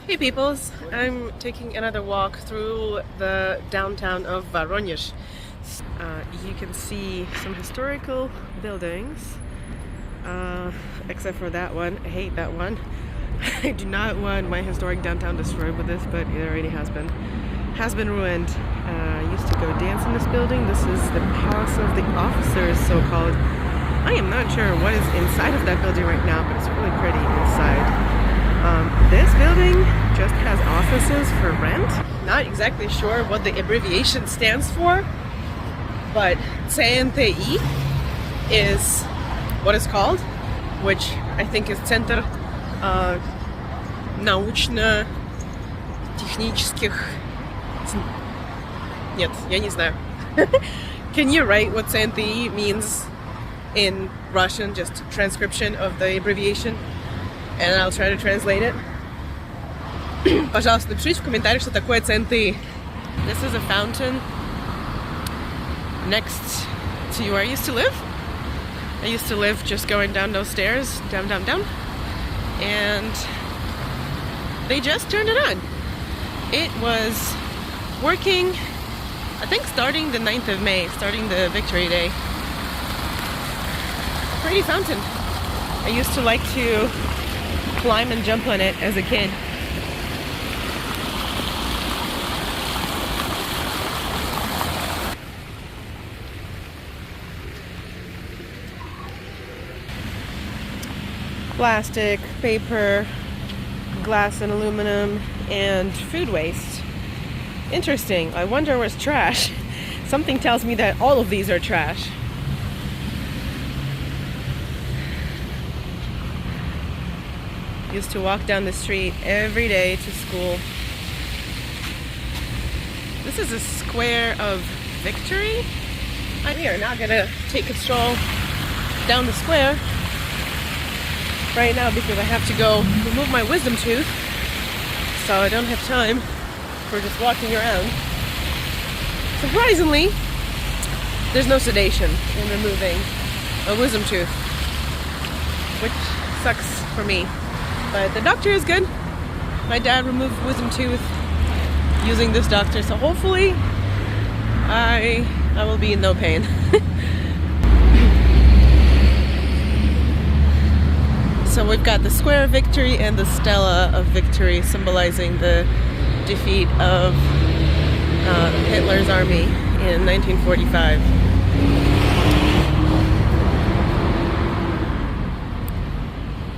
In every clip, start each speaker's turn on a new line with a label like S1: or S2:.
S1: Hey peoples, I'm taking another walk through the downtown of Voronezh. You can see some historical buildings, except for that one. I hate that one. I do not want my historic downtown destroyed with this, but it already has been ruined. I used to go dance in this building. This is the Palace of the Officers, so-called. I am not sure what is inside of that building right now, but it's really pretty inside. This building just has offices for rent. Not exactly sure what the abbreviation stands for, but CNTI is what it's called, which I think is Центр научно-технических... Нет, я не знаю. Can you write what CNTI means in Russian, just transcription of the abbreviation? And I'll try to translate it. Пожалуйста, напишите в комментариях, что такое CNTI. This is a fountain next to where I used to live. I used to live just going down those stairs, down. And they just turned it on. It was working, I think starting the 9th of May, starting the Victory Day. Pretty fountain. I used to like to climb and jump on it as a kid. Plastic, paper, glass and aluminum, and food waste. Interesting. I wonder where's trash. Something tells me that all of these are trash. Used to walk down the street every day to school. This is a square of Victory. We are not gonna take a stroll down the square right now because I have to go remove my wisdom tooth, so I don't have time for just walking around. Surprisingly, there's no sedation in removing a wisdom tooth, which sucks for me. But the doctor is good. My dad removed wisdom tooth using this doctor, so hopefully I will be in no pain. So we've got the Square of Victory and the Stella of Victory, symbolizing the defeat of Hitler's army in 1945.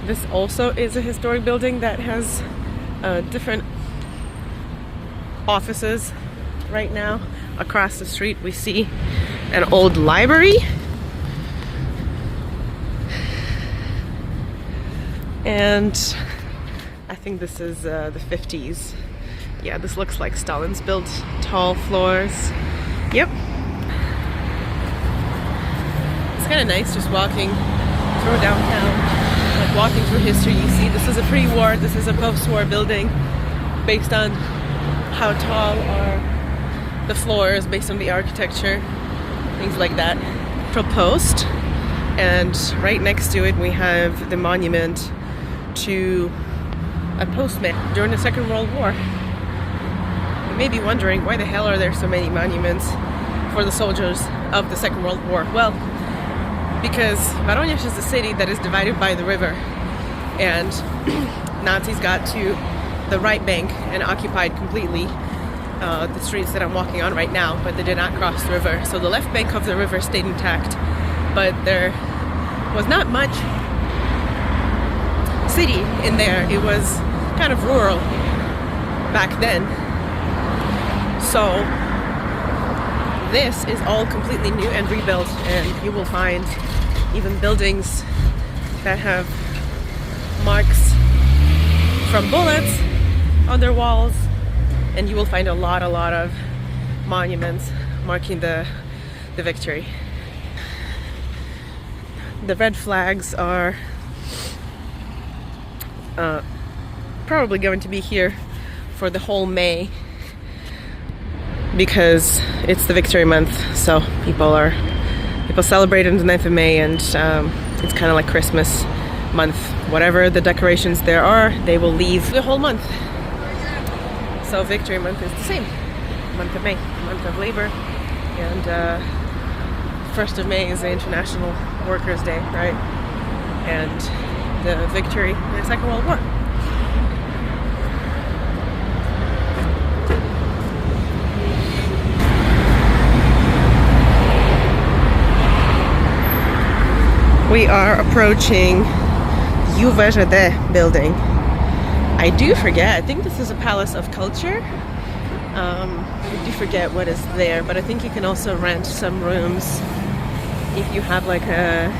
S1: This also is a historic building that has different offices. Right now, across the street, we see an old library. And I think this is the 50s. Yeah, this looks like Stalin's built tall floors. Yep. It's kind of nice just walking through downtown, like walking through history. You see, this is a pre-war, this is a post-war building based on how tall are the floors, based on the architecture, things like that. Proposed. And right next to it we have the monument to a postman during the Second World War. You may be wondering, why the hell are there so many monuments for the soldiers of the Second World War? Well, because Voronezh is a city that is divided by the river, and Nazis got to the right bank and occupied completely the streets that I'm walking on right now, but they did not cross the river. So the left bank of the river stayed intact, but there was not much city in there. It was kind of rural back then. So this is all completely new and rebuilt, and you will find even buildings that have marks from bullets on their walls, and you will find a lot of monuments marking the victory. The red flags are probably going to be here for the whole May because it's the Victory Month, so people celebrate on the 9th of May, and it's kind of like Christmas month. Whatever the decorations there are, they will leave the whole month. So Victory Month is the same. Month of May, month of labor, and 1st of May is the International Workers' Day, right? And the victory in the Second World War. We are approaching UVJD building. I do forget, I think this is a Palace of Culture. I do forget what is there, but I think you can also rent some rooms if you have like a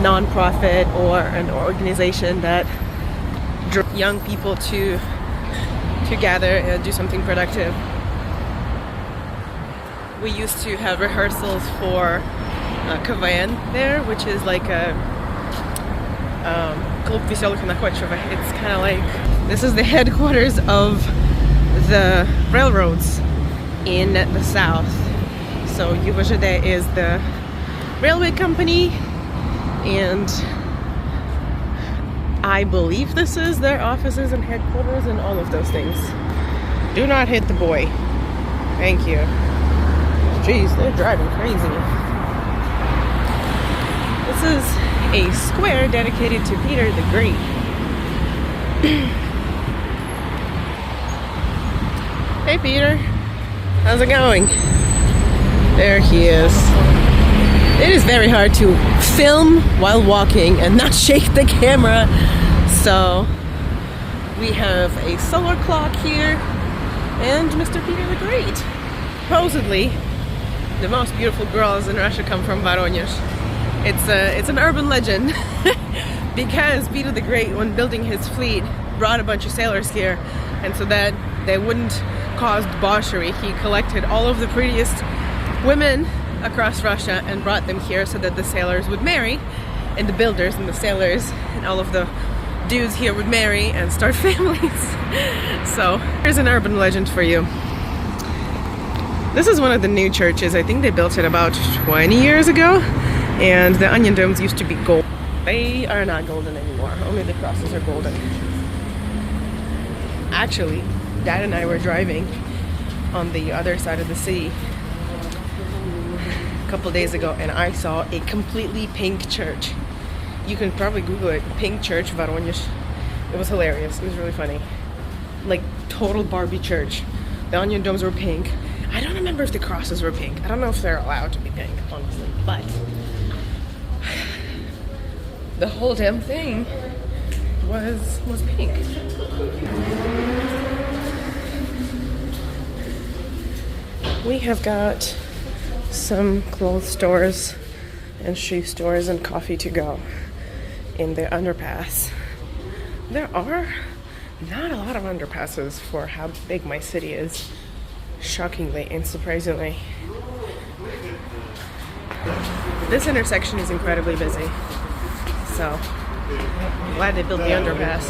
S1: non-profit or an organization that draws young people to gather and do something productive. We used to have rehearsals for KVN there, which is like a Club Веселых и Находчивых. It's kind of like, this is the headquarters of the railroads in the south. So UVJD is the railway company, and I believe this is their offices and headquarters and all of those things. Do not hit the boy. Thank you. Jeez, they're driving crazy. This is a square dedicated to Peter the Great. Hey Peter, how's it going? There he is. It is very hard to film while walking and not shake the camera. So we have a solar clock here and Mr. Peter the Great. Supposedly, the most beautiful girls in Russia come from Voronezh. It's an urban legend because Peter the Great, when building his fleet, brought a bunch of sailors here, and so that they wouldn't cause debauchery, he collected all of the prettiest women across Russia and brought them here so that the sailors would marry, and the builders and the sailors and all of the dudes here would marry and start families. So here's an urban legend for you. This is one of the new churches. I think they built it about 20 years ago, and the onion domes used to be gold. They are not golden anymore. Only the crosses are golden. Actually, Dad and I were driving on the other side of the city a couple days ago, and I saw a completely pink church. You can probably Google it, Pink Church, Voronezh. It was hilarious. It was really funny. Like, total Barbie church. The onion domes were pink. I don't remember if the crosses were pink. I don't know if they're allowed to be pink, honestly. But the whole damn thing was pink. We have got some clothes stores and shoe stores and coffee to go in the underpass. There are not a lot of underpasses for how big my city is, shockingly and surprisingly. This intersection is incredibly busy, so I'm glad they built the underpass,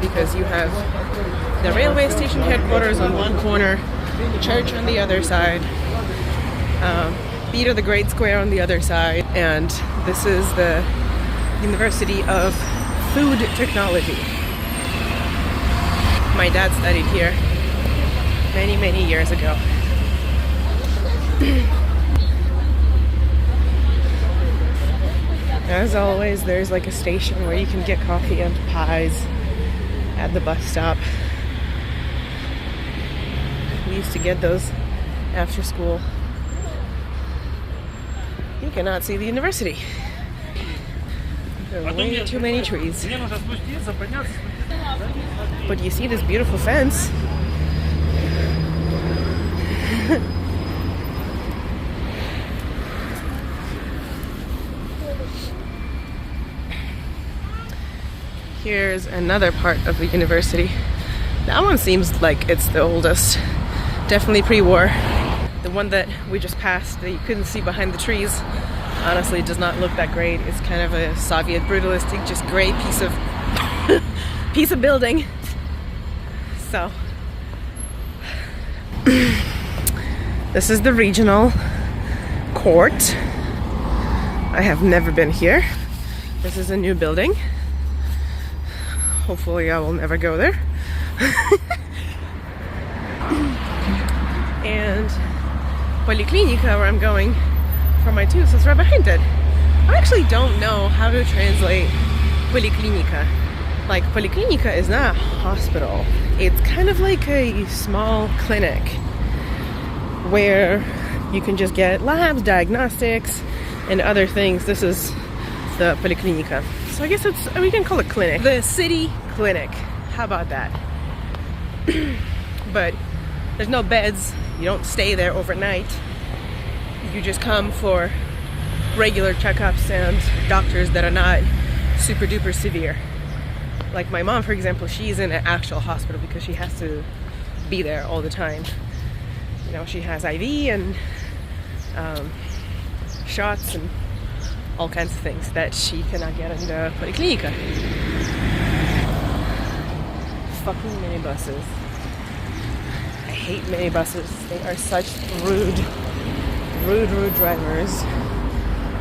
S1: because you have the railway station headquarters on one corner, the church on the other side, Peter the Great Square on the other side, and this is the University of Food Technology. My dad studied here many, many years ago. As always, there's like a station where you can get coffee and pies at the bus stop. We used to get those after school. You cannot see the university. There are way too many trees. But you see this beautiful fence. Here's another part of the university. That one seems like it's the oldest. Definitely pre-war. The one that we just passed that you couldn't see behind the trees honestly does not look that great. It's kind of a Soviet brutalistic, just gray piece of building. So this is the regional court. I have never been here. This is a new building. Hopefully I will never go there. And Poliklinika, where I'm going for my tooth, is right behind it. I actually don't know how to translate Poliklinika. Like, Poliklinika is not a hospital. It's kind of like a small clinic where you can just get labs, diagnostics, and other things. This is the Poliklinika. So I guess we can call it clinic. The city clinic. How about that? But there's no beds. You don't stay there overnight. You just come for regular checkups and doctors that are not super duper severe. Like my mom, for example, she's in an actual hospital because she has to be there all the time. You know, she has IV and shots and all kinds of things that she cannot get in the Poliklinika. Fucking minibuses. I hate minibuses. They are such rude drivers.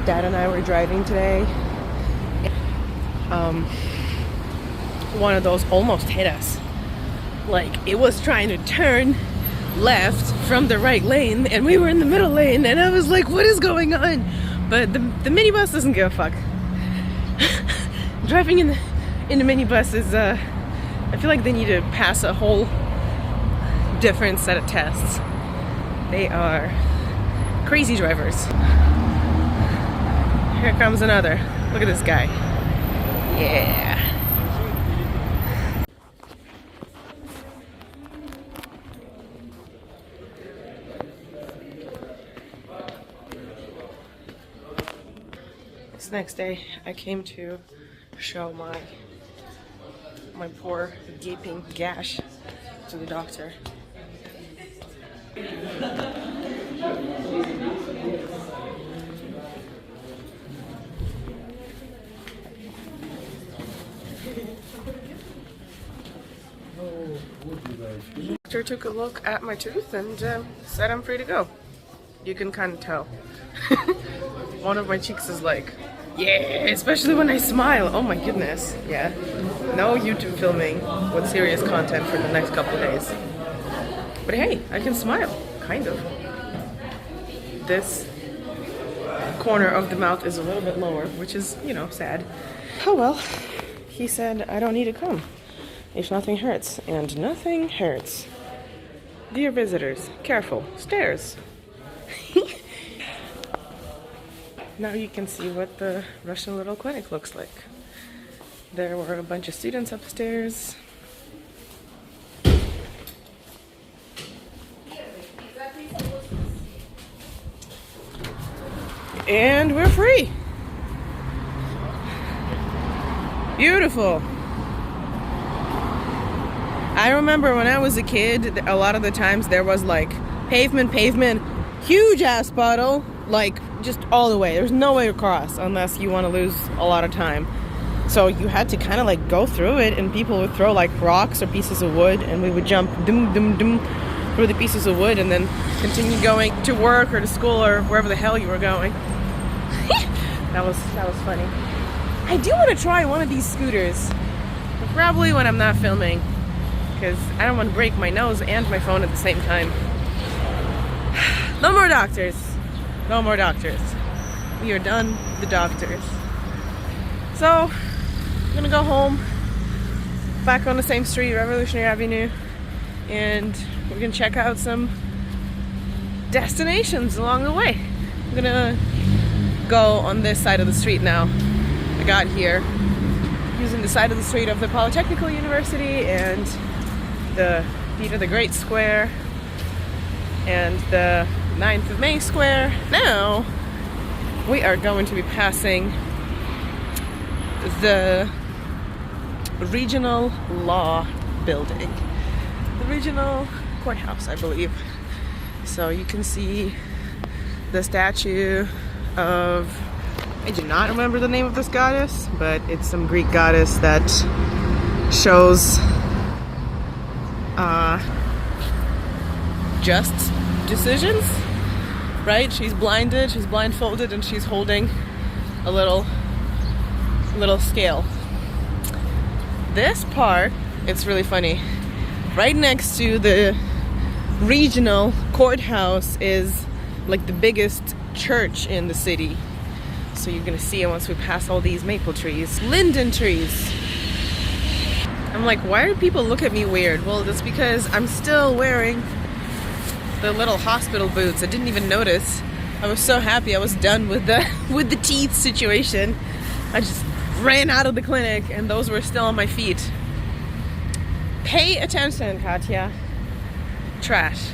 S1: Dad and I were driving today. One of those almost hit us. Like, it was trying to turn left from the right lane and we were in the middle lane and I was like, what is going on? But the minibus doesn't give a fuck. Driving in the minibus is I feel like they need to pass a whole different set of tests. They are crazy drivers. Here comes another. Look at this guy. Yeah. This next day, I came to show my poor gaping gash to the doctor. Doctor took a look at my tooth and said I'm free to go. You can kind of tell. One of my cheeks is like, yeah, especially when I smile. Oh my goodness. Yeah. No YouTube filming with serious content for the next couple of days. But hey, I can smile. Kind of. This corner of the mouth is a little bit lower, which is, you know, sad. Oh well. He said I don't need to come if nothing hurts. And nothing hurts. Dear visitors, careful. Stairs. Now you can see what the Russian little clinic looks like. There were a bunch of students upstairs. And we're free. Beautiful. I remember when I was a kid, a lot of the times there was like pavement, huge ass puddle, like just all the way. There's no way across unless you want to lose a lot of time. So you had to kind of like go through it, and people would throw like rocks or pieces of wood, and we would jump dum dum dum through the pieces of wood and then continue going to work or to school or wherever the hell you were going. That was funny. I do want to try one of these scooters, but probably when I'm not filming, because I don't want to break my nose and my phone at the same time. No more doctors. No more doctors. We are done with the doctors. So, I'm gonna go home, back on the same street, Revolutionary Avenue, and we're gonna check out some destinations along the way. I'm gonna go on this side of the street now. I got here using the side of the street of the Polytechnical University and the Peter the Great Square and the 9th of May Square. Now we are going to be passing the Regional Law Building, the Regional Courthouse, I believe. So you can see the statue of, I do not remember the name of this goddess, but it's some Greek goddess that shows just decisions, right? She's blinded, she's blindfolded, and she's holding a little scale. This part, it's really funny. Right next to the regional courthouse is like the biggest church in the city. So you're gonna see it once we pass all these maple trees, linden trees. I'm like, why do people look at me weird? Well, that's because I'm still wearing the little hospital boots. I didn't even notice. I was so happy I was done with the teeth situation. I just ran out of the clinic and those were still on my feet. Pay attention, Katya. Trash.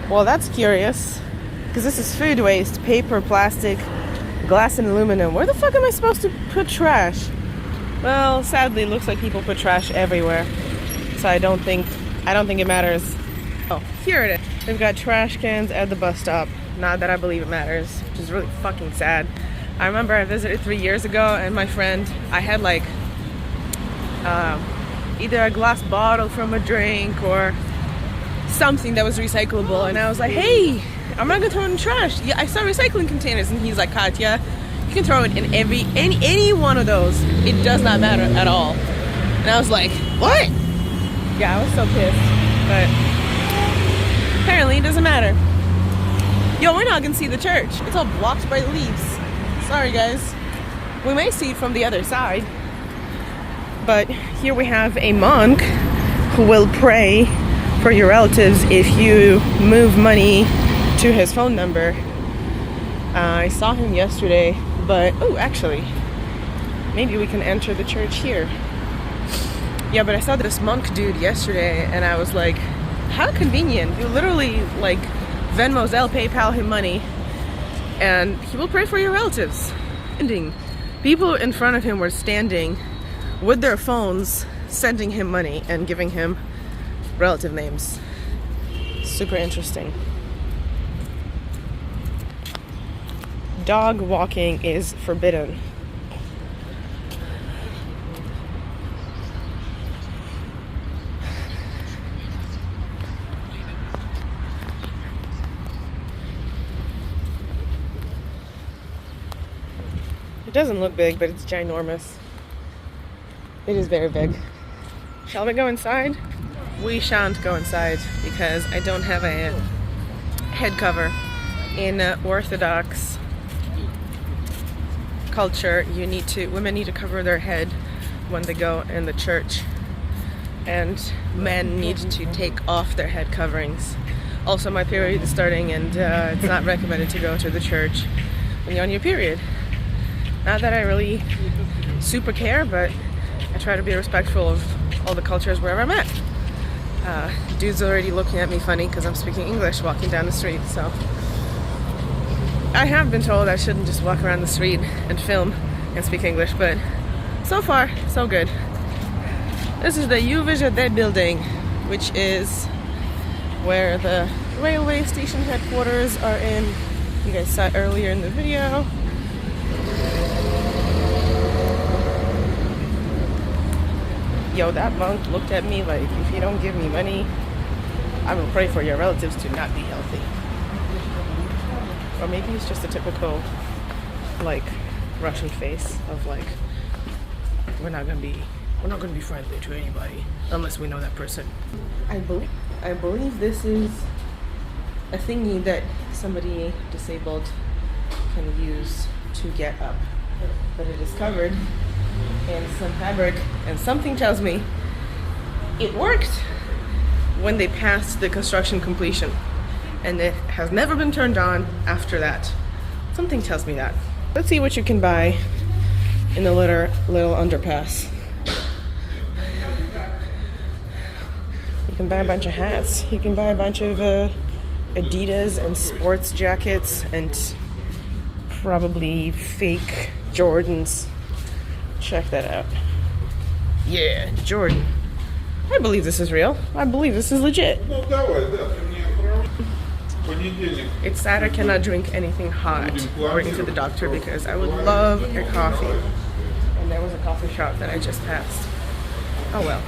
S1: Well, that's curious, because this is food waste: paper, plastic, glass, and aluminum. Where the fuck am I supposed to put trash? Well, sadly, it looks like people put trash everywhere, so I don't think it matters. Oh, here it is. They've got trash cans at the bus stop. Not that I believe it matters, which is really fucking sad. I remember I visited 3 years ago, and my friend, I had like either a glass bottle from a drink or something that was recyclable, and I was like, hey, I'm not gonna throw it in the trash. Yeah, I saw recycling containers, and he's like, Katya, you can throw it in any one of those. It does not matter at all. And I was like, what? Yeah, I was so pissed, but apparently it doesn't matter. Yo, we're not gonna see the church. It's all blocked by leaves. Sorry, guys. We may see it from the other side. But here we have a monk who will pray for your relatives if you move money to his phone number. I saw him yesterday, but oh, actually, maybe we can enter the church here. Yeah, but I saw this monk dude yesterday, and I was like, how convenient. You literally like Venmo, Zelle, PayPal him money, and he will pray for your relatives. People in front of him were standing with their phones, sending him money and giving him relative names. Super interesting. Dog walking is forbidden. It doesn't look big, but it's ginormous. It is very big. Shall we go inside? We shan't go inside because I don't have a head cover. In Orthodox culture, women need to cover their head when they go in the church, and men need to take off their head coverings. Also, my period is starting, and it's not recommended to go to the church when you're on your period. Not that I really super care, but I try to be respectful of all the cultures wherever I'm at. Dude's already looking at me funny because I'm speaking English walking down the street, so I have been told I shouldn't just walk around the street and film and speak English, but so far, so good. This is the UVŽD building, which is where the railway station headquarters are in. You guys saw it earlier in the video. Yo, that monk looked at me like, if you don't give me money, I will pray for your relatives to not be healthy. Or maybe it's just a typical, like, Russian face of like, we're not gonna be friendly to anybody unless we know that person. I believe this is a thingy that somebody disabled can use to get up, but it is covered in some fabric, and something tells me it worked when they passed the construction completion, and it has never been turned on after that. Something tells me that. Let's see what you can buy in the little underpass. You can buy a bunch of hats. You can buy a bunch of Adidas and sports jackets and probably fake Jordans. Check that out. Yeah, Jordan. I believe this is real. I believe this is legit. It's sad I cannot drink anything hot, according to the doctor, because I would love a coffee. And there was a coffee shop that I just passed. Oh well.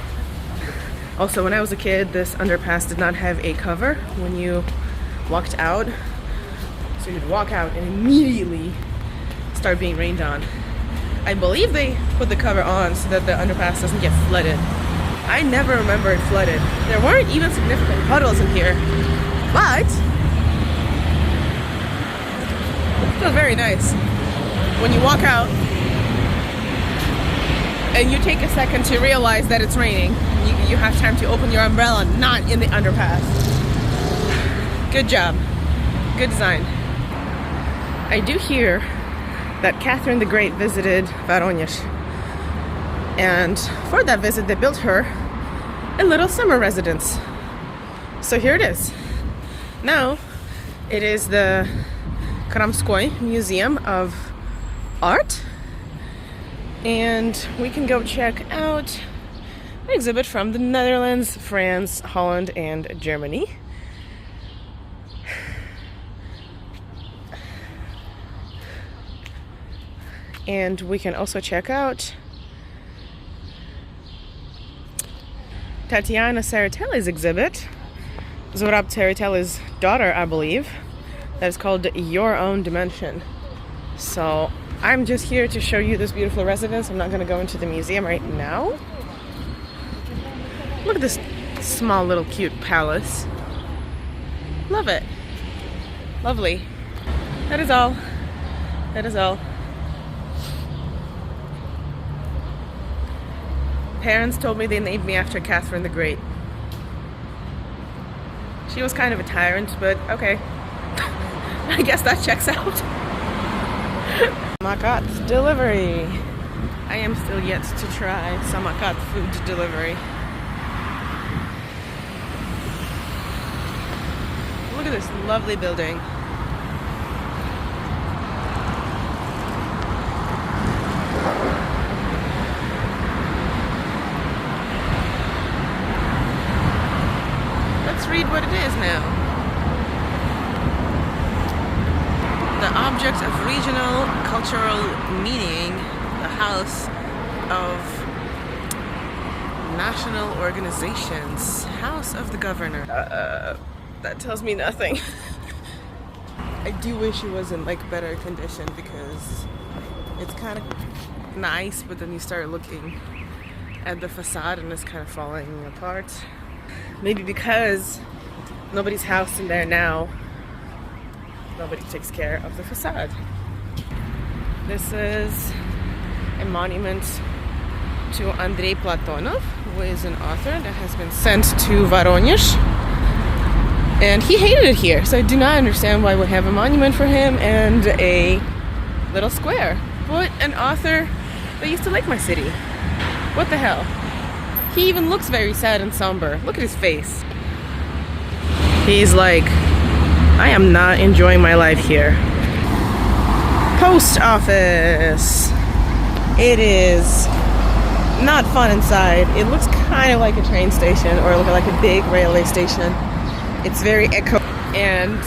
S1: Also, when I was a kid, this underpass did not have a cover when you walked out. So you'd walk out and immediately start being rained on. I believe they put the cover on so that the underpass doesn't get flooded. I never remember it flooded. There weren't even significant puddles in here, but it feels very nice when you walk out and you take a second to realize that it's raining. You have time to open your umbrella, not in the underpass. Good job. Good design. I do hear that Catherine the Great visited Voronezh, and for that visit they built her a little summer residence. So here it is. Now it is the Kramskoy Museum of Art, and we can go check out an exhibit from the Netherlands, France, Holland, and Germany. And we can also check out Tatiana Tseretelli's exhibit, Zorab Tseretelli's daughter, I believe, that is called Your Own Dimension. So I'm just here to show you this beautiful residence. I'm not going to go into the museum right now. Look at this small little cute palace. Love it. Lovely. That is all. That is all. Parents told me they named me after Catherine the Great. She was kind of a tyrant, but okay. I guess that checks out. Samakat delivery. I am still yet to try Samakat food delivery. Look at this lovely building. Let's read what it is now. The object of regional cultural meaning, the house of national organizations, house of the governor. That tells me nothing. I do wish it was in like better condition because it's kind of nice, but then you start looking at the facade and it's kind of falling apart. Maybe because nobody's house in there now, nobody takes care of the facade. This is a monument to Andrei Platonov, who is an author that has been sent to Voronezh. And he hated it here, so I do not understand why we have a monument for him and a little square. But an author that used to like my city. What the hell? He even looks very sad and somber. Look at his face. He's like, I am not enjoying my life here. Post office. It is not fun inside. It looks kind of like a train station or like a big railway station. It's very echo and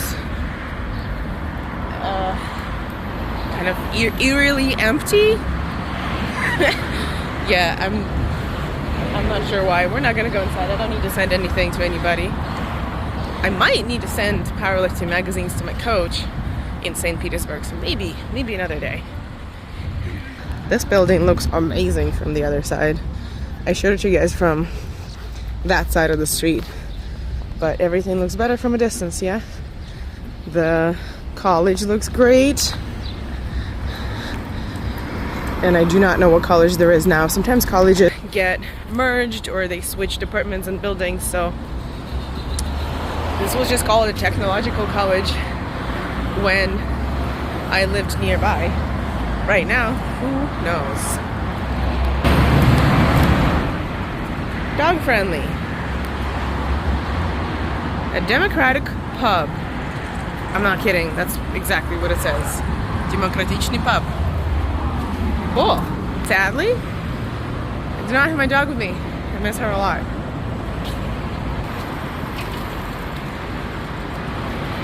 S1: kind of eerily empty. Yeah, I'm not sure why. We're not gonna go inside. I don't need to send anything to anybody. I might need to send powerlifting magazines to my coach in St. Petersburg, so maybe another day. This building looks amazing from the other side. I showed it to you guys from that side of the street, but everything looks better from a distance, yeah? The college looks great. And I do not know what college there is now. Sometimes colleges get merged or they switch departments and buildings, so this was just called a technological college when I lived nearby. Right now, who knows? Dog friendly. A democratic pub. I'm not kidding, that's exactly what it says. Демократичный pub. Cool. Sadly, I do not have my dog with me. I miss her a lot.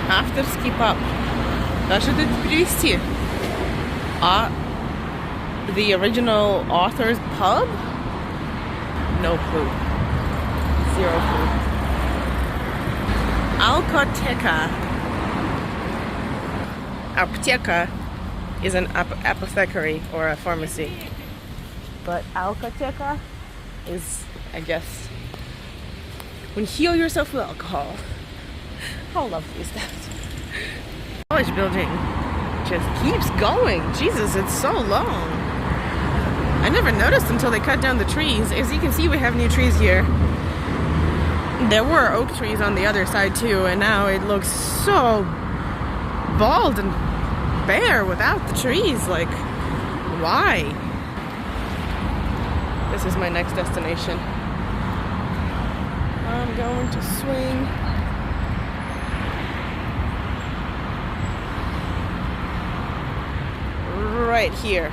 S1: Авторский pub. Даже это перевести. The original author's pub? No clue. Zero clue. Alkoteka. Apteka. is an apothecary or a pharmacy. But alkoteka is, I guess, when you heal yourself with alcohol. How lovely is that? College building just keeps going. Jesus, it's so long. I never noticed until they cut down the trees. As you can see, we have new trees here. There were oak trees on the other side too, and now it looks so bald and bare without the trees. Like, why? This is my next destination. I'm going to swing right here.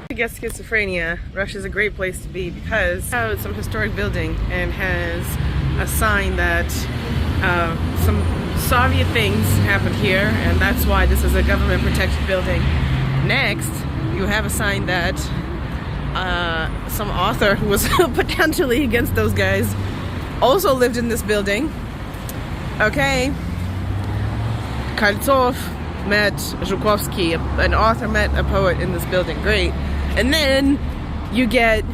S1: Get schizophrenia, Russia is a great place to be because it has some historic building and has a sign that some Soviet things happened here, and that's why this is a government protected building. Next, you have a sign that some author who was potentially against those guys also lived in this building. Okay, Koltsov met Zhukovsky, an author met a poet in this building. Great. And then you get,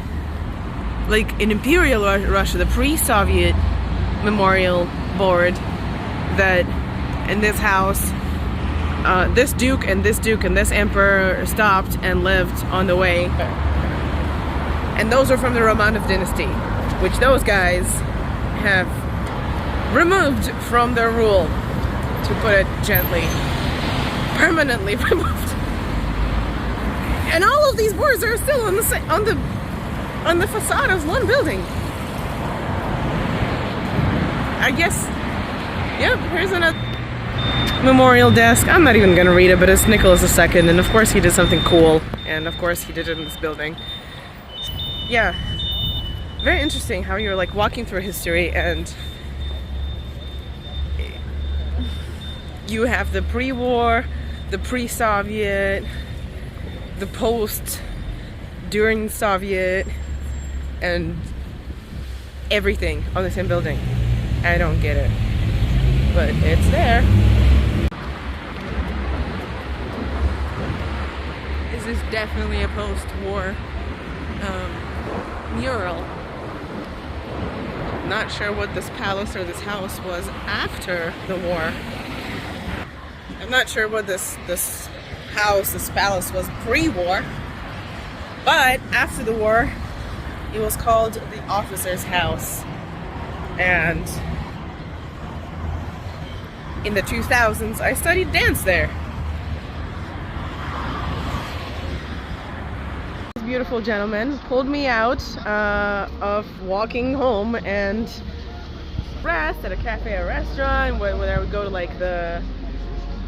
S1: like, in Imperial Russia, the pre-Soviet memorial board that in this house, this duke and this duke and this emperor stopped and lived on the way. And those are from the Romanov dynasty, which those guys have removed from their rule, to put it gently. Permanently removed. And all of these boards are still on the facade of one building. I guess. Yep, here's another memorial desk. I'm not even gonna read it, but it's Nicholas II, and of course he did something cool, and of course he did it in this building. Yeah, very interesting how you're like walking through history and you have the pre-war, the pre-Soviet, the post, during Soviet, and everything on the same building. I don't get it, but it's there. This is definitely a post-war mural. Not sure what this palace or this house was after the war. I'm not sure what this house, this palace was pre-war, but after the war it was called the officer's house, and in the 2000s I studied dance there. This beautiful gentleman pulled me out of walking home and rest at a cafe or restaurant where I would go to like the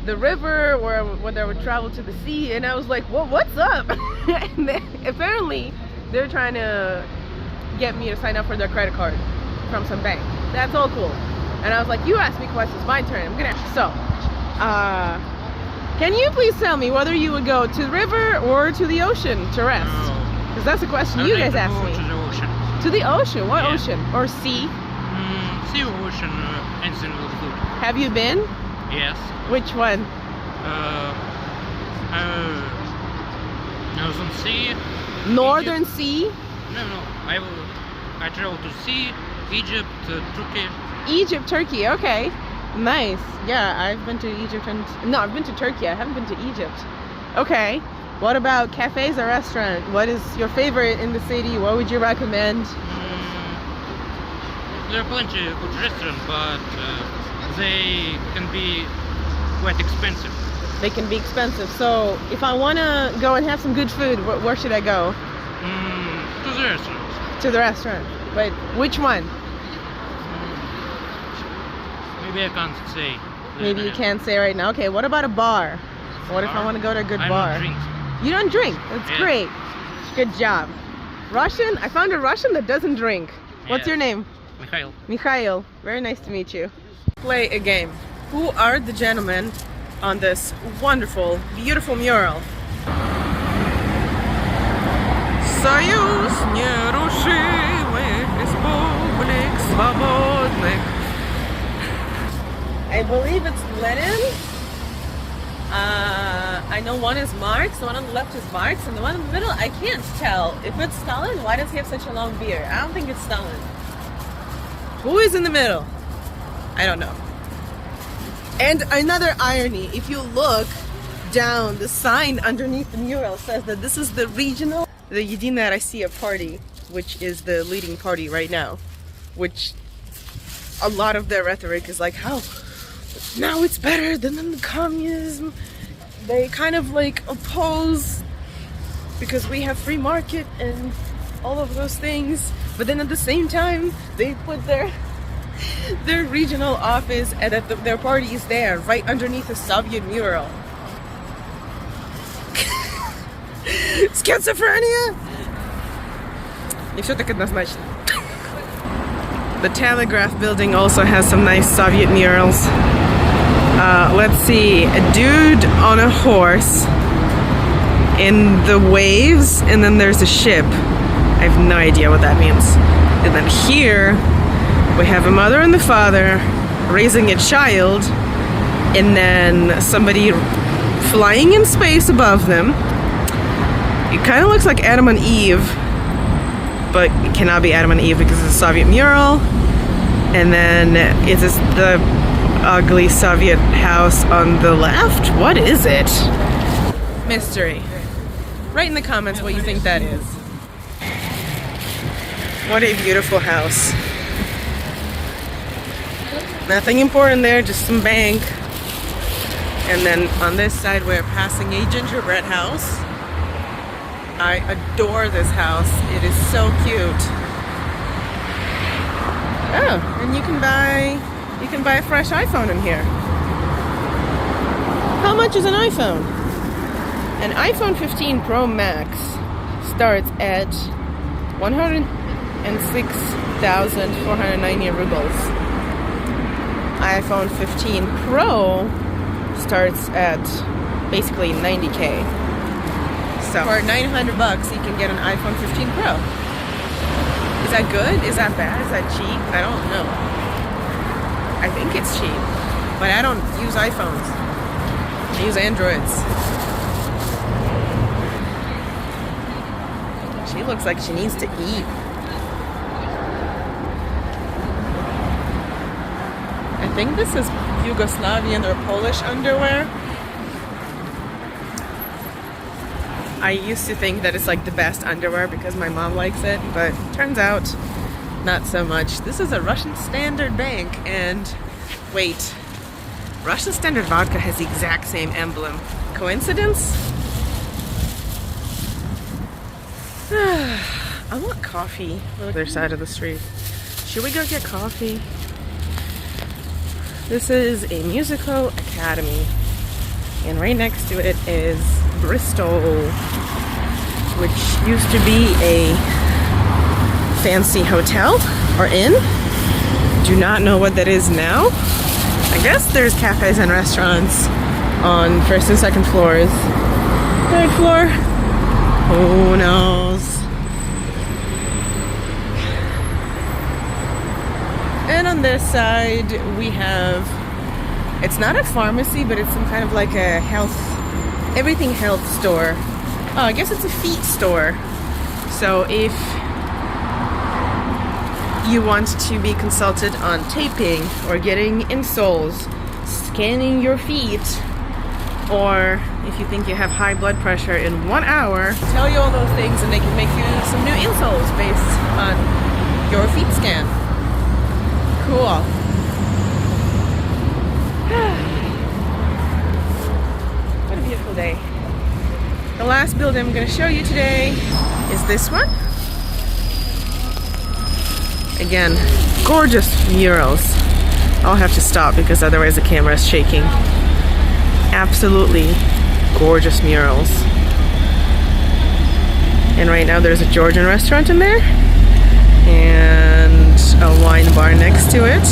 S1: river, or whether I would travel to the sea, and I was like, well, what's up? And then, apparently they're trying to get me to sign up for their credit card from some bank. That's all cool. And I was like, you asked me questions, my turn, I'm gonna ask. So can you please tell me whether you would go to the river or to the ocean to rest? Because that's a question you guys asked me.
S2: To the ocean.
S1: To the ocean? What ocean? Or sea?
S2: Sea or ocean, anything will be good.
S1: Have you been?
S2: Yes.
S1: Which one?
S2: Northern Sea.
S1: Northern
S2: Egypt.
S1: Sea?
S2: No. I travel to sea, Egypt, Turkey.
S1: Egypt, Turkey, okay. Nice. Yeah, I've been to Egypt and... No, I've been to Turkey. I haven't been to Egypt. Okay. What about cafes or restaurant? What is your favorite in the city? What would you recommend?
S2: There are plenty of good restaurants, but they can be quite expensive.
S1: They can be expensive. So if I want to go and have some good food, where should I go?
S2: To the restaurant.
S1: To the restaurant. But which one?
S2: Maybe I can't say.
S1: Maybe you can't say right now. Okay, what about a bar? What if I want to go to a good bar?
S2: I don't drink.
S1: You don't drink? That's great. Good job. Russian? I found a Russian that doesn't drink. What's your name?
S2: Mikhail.
S1: Mikhail, very nice to meet you. Play a game. Who are the gentlemen on this wonderful, beautiful mural? Союз нерушимых республик свободных. I believe it's Lenin. I know one is Marx, the one on the left is Marx, and the one in the middle, I can't tell. If it's Stalin, why does he have such a long beard? I don't think it's Stalin. Who is in the middle? I don't know. And another irony, if you look down, the sign underneath the mural says that this is the regional, the Единая Россия party, which is the leading party right now, which a lot of their rhetoric is like, how now it's better than the communism. They kind of like oppose because we have free market and all of those things, but then at the same time they put their regional office and their party is there right underneath a Soviet mural. Schizophrenia? Не все так однозначно. The Telegraph building also has some nice Soviet murals. Let's see, a dude on a horse in the waves, and then there's a ship. I have no idea what that means. And then here we have a mother and the father raising a child, and then somebody flying in space above them. It kind of looks like Adam and Eve, but it cannot be Adam and Eve because it's a Soviet mural. And then it's the ugly Soviet house on the left. What is it? Mystery. Write in the comments what you think that is. What a beautiful house. Nothing important there, just some bank. And then on this side we're passing a gingerbread house. I adore this house. It is so cute. Oh, and you can buy a fresh iPhone in here. How much is an iPhone? An iPhone 15 Pro Max starts at 106,490 rubles. iPhone 15 Pro starts at basically 90K. So for 900 bucks, you can get an iPhone 15 Pro. Is that good? Is that bad? Is that cheap? I don't know. I think it's cheap, but I don't use iPhones. I use Androids. She looks like she needs to eat. I think this is Yugoslavian or Polish underwear. I used to think that it's like the best underwear because my mom likes it, but turns out not so much. This is a Russian Standard Bank, and wait, Russian Standard Vodka has the exact same emblem. Coincidence? I want coffee on the other side of the street. Should we go get coffee? This is a musical academy, and right next to it is Bristol, which used to be a fancy hotel or inn. Do not know what that is now. I guess there's cafes and restaurants on first and second floors. Third floor? Who knows? And on this side we have, it's not a pharmacy, but it's some kind of like a everything health store. Oh, I guess it's a feet store. So if you want to be consulted on taping or getting insoles, scanning your feet, or if you think you have high blood pressure, in 1 hour, tell you all those things and they can make you some new insoles based on your feet scan. Cool. What a beautiful day. The last building I'm going to show you today is this one. Again, gorgeous murals. I'll have to stop because otherwise the camera is shaking. Absolutely gorgeous murals. And right now there's a Georgian restaurant in there. and a wine bar next to it.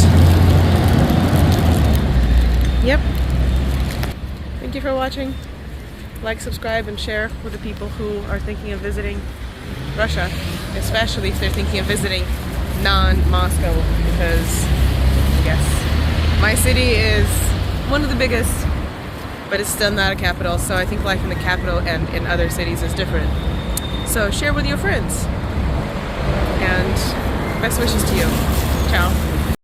S1: Yep. Thank you for watching. Like, subscribe, and share with the people who are thinking of visiting Russia, especially if they're thinking of visiting non-Moscow, because yes, my city is one of the biggest, but it's still not a capital, so I think life in the capital and in other cities is different. So share with your friends, and best wishes to you. Ciao.